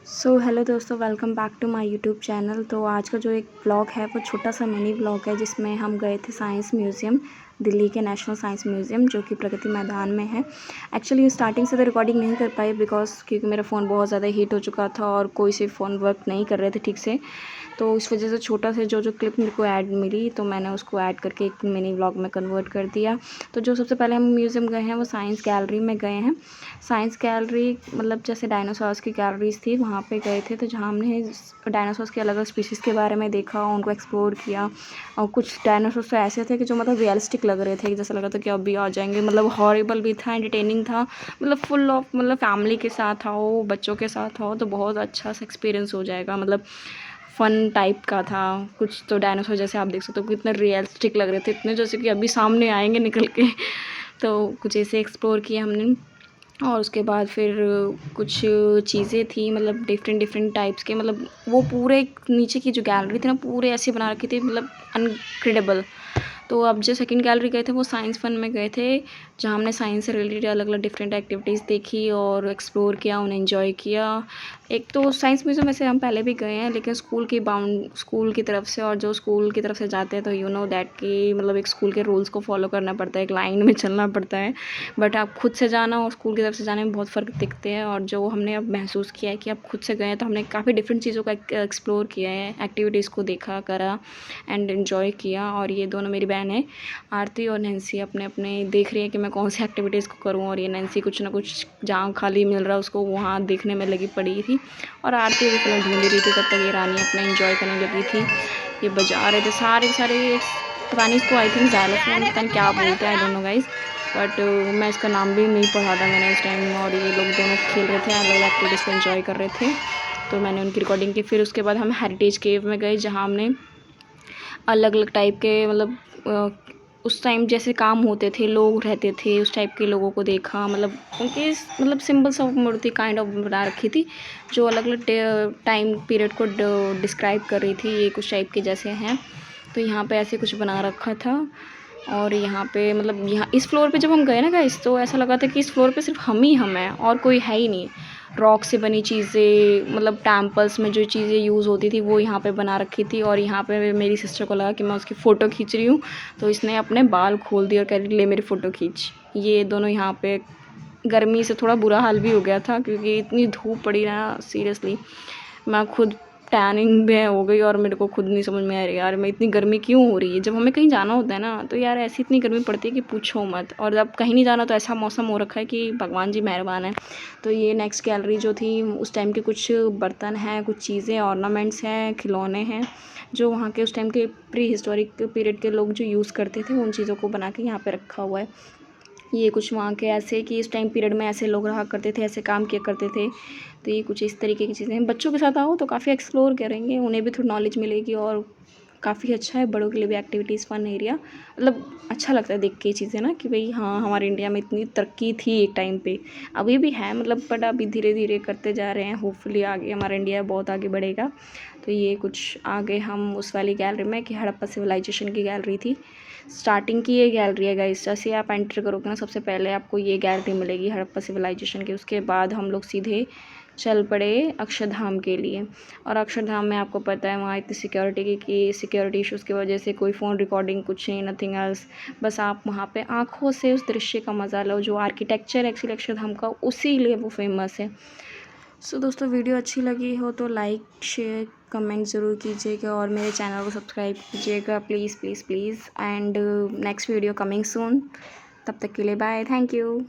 Hello दोस्तों, welcome back to my YouTube channel. तो आज का जो एक ब्लॉग है वो छोटा सा मिनी ब्लॉग है जिसमें हम गए थे साइंस म्यूज़ियम, दिल्ली के नेशनल साइंस म्यूज़ियम जो कि प्रगति मैदान में है। एक्चुअली स्टार्टिंग से तो रिकॉर्डिंग नहीं कर पाई क्योंकि मेरा फ़ोन बहुत ज़्यादा हीट हो चुका था और कोई से फ़ोन वर्क नहीं कर रहे थे ठीक से। तो इस वजह से छोटा से जो क्लिप मेरे को ऐड मिली तो मैंने उसको ऐड करके एक मिनी व्लॉग में कन्वर्ट कर दिया। तो जो सबसे पहले हम म्यूज़ियम गए हैं वो साइंस गैलरी में गए हैं। साइंस गैलरी मतलब जैसे डायनासोर्स की गैलरीज थी वहाँ पे गए थे, तो जहाँ हमने डायनासोर्स के अलग अलग स्पीशीज़ के बारे में देखा, उनको एक्सप्लोर किया। और कुछ डायनासोर्स तो ऐसे थे कि जो मतलब रियलिस्टिक लग रहे थे, जैसा लग रहा था कि अभी आ जाएंगे। मतलब हॉरिबल भी था, एंटरटेनिंग था, मतलब फुल ऑफ मतलब फैमिली के साथ आओ, बच्चों के साथ आओ तो बहुत अच्छा सा एक्सपीरियंस हो जाएगा। मतलब फ़न टाइप का था। कुछ तो डायनासोर जैसे आप देख सकते हो कितने रियलिस्टिक लग रहे थे, इतने जैसे कि अभी सामने आएंगे निकल के। तो कुछ ऐसे एक्सप्लोर किया हमने। और उसके बाद फिर कुछ चीज़ें थी, मतलब डिफरेंट डिफरेंट टाइप्स के, मतलब वो पूरे नीचे की जो गैलरी थी ना पूरे ऐसी बना रखी थी, मतलब अनक्रेडिबल। तो अब जो सेकंड गैलरी गए थे वो साइंस फन में गए थे, जहाँ हमने साइंस से रिलेटेड अलग अलग डिफरेंट एक्टिविटीज़ देखी और एक्सप्लोर किया, उन्हें एंजॉय किया। एक तो साइंस म्यूज़ियम में से हम पहले भी गए हैं लेकिन स्कूल की तरफ से, और जो स्कूल की तरफ से जाते हैं तो यू नो दैट कि मतलब एक स्कूल के रूल्स को फॉलो करना पड़ता है, एक लाइन में चलना पड़ता है। बट आप खुद से जाना और स्कूल की तरफ से जाने में बहुत फ़र्क दिखते हैं। और जो हमने अब महसूस किया है कि अब खुद से गए हैं तो हमने काफ़ी डिफरेंट चीज़ों का एक्सप्लोर किया है, एक्टिविटीज़ को देखा करा एंड एन्जॉय किया। और ये दोनों मेरी बहन है आरती और नैन्सी अपने अपने देख रही है कि मैं कौन सी एक्टिविटीज़ को करूँ, और ये नैन्सी कुछ ना कुछ जहाँ खाली मिल रहा है उसको वहाँ देखने में लगी पड़ी थी। और आरती भी फिल्म ढूंढ रही थी, तब तक ये रानी अपना एंजॉय करने लगी थी। ये बजा रहे थे सारे के सारे, पता नहीं इसको, आई थिंक ज़ाइलोफोन, पता नहीं क्या बोलते हैं, I don't know guys. But मैं इसका नाम भी नहीं पढ़ा था मैंने उस टाइम। और ये लोग दोनों खेल रहे थे, अलग अलग एक्टिविटीज़ को एंजॉय कर रहे थे, तो मैंने उनकी रिकॉर्डिंग की। फिर उसके बाद हम हेरिटेज केव में गए, जहाँ हमने अलग अलग टाइप के मतलब उस टाइम जैसे काम होते थे, लोग रहते थे, उस टाइप के लोगों को देखा। मतलब उनके मतलब सिंबल सा मूर्ति काइंड ऑफ बना रखी थी जो अलग अलग टाइम पीरियड को डिस्क्राइब कर रही थी, ये कुछ टाइप के जैसे हैं। तो यहाँ पे ऐसे कुछ बना रखा था। और यहाँ पे मतलब यहाँ इस फ्लोर पे जब हम गए ना गाइस, तो ऐसा लगा था कि इस फ्लोर पे सिर्फ हम ही हम हैं और कोई है ही नहीं। रॉक से बनी चीज़ें, मतलब टेम्पल्स में जो चीज़ें यूज़ होती थी वो यहाँ पे बना रखी थी। और यहाँ पे मेरी सिस्टर को लगा कि मैं उसकी फ़ोटो खींच रही हूँ, तो इसने अपने बाल खोल दिए और कह रही ले मेरी फ़ोटो खींच। ये दोनों यहाँ पे गर्मी से थोड़ा बुरा हाल भी हो गया था क्योंकि इतनी धूप पड़ी ना, सीरियसली मैं खुद टैनिंग भी हो गई और मेरे को खुद नहीं समझ में आ रही यार मैं इतनी गर्मी क्यों हो रही है। जब हमें कहीं जाना होता है ना तो यार ऐसी इतनी गर्मी पड़ती है कि पूछो मत, और जब कहीं नहीं जाना तो ऐसा मौसम हो रखा है कि भगवान जी मेहरबान है। तो ये नेक्स्ट गैलरी जो थी उस टाइम के कुछ बर्तन हैं, कुछ चीज़ें, ऑर्नामेंट्स हैं, खिलौने हैं जो वहाँ के उस टाइम के प्री हिस्टोरिक पीरियड के लोग जो यूज़ करते थे उन चीज़ों को बना के यहाँ पे रखा हुआ है। ये कुछ वहाँ के ऐसे कि इस टाइम पीरियड में ऐसे लोग रहा करते थे, ऐसे काम किया करते थे। तो ये कुछ इस तरीके की चीज़ें हैं। बच्चों के साथ आओ तो काफ़ी एक्सप्लोर करेंगे, उन्हें भी थोड़ी नॉलेज मिलेगी और काफ़ी अच्छा है। बड़ों के लिए भी एक्टिविटीज़ फन एरिया, मतलब अच्छा लगता है देख के ये चीज़ें ना कि भाई हाँ हमारे इंडिया में इतनी तरक्की थी एक टाइम पे, अभी भी है मतलब, बट अभी धीरे धीरे करते जा रहे हैं। होपफुली आगे हमारा इंडिया बहुत आगे बढ़ेगा। तो ये कुछ आगे हम उस वाली गैलरी में कि हड़प्पा सिविलाइजेशन की गैलरी थी, स्टार्टिंग की ये गैलरी है गाइस। जैसे आप एंटर करोगे ना सबसे पहले आपको ये गैलरी मिलेगी हड़प्पा सिविलाइजेशन की। उसके बाद हम लोग सीधे चल पड़े अक्षरधाम के लिए। और अक्षरधाम में आपको पता है वहाँ इतनी सिक्योरिटी की सिक्योरिटी इशूज़ की वजह से कोई फ़ोन रिकॉर्डिंग कुछ नहीं, नथिंग एल्स। बस आप वहाँ पे आँखों से उस दृश्य का मज़ा लो। जो आर्किटेक्चर एक्चुअली अक्षरधाम का उसी लिए वो फेमस है। सो दोस्तों वीडियो अच्छी लगी हो तो लाइक शेयर कमेंट ज़रूर कीजिएगा और मेरे चैनल को सब्सक्राइब कीजिएगा please please please. And next video coming soon, तब तक के लिए बाय, थैंक यू।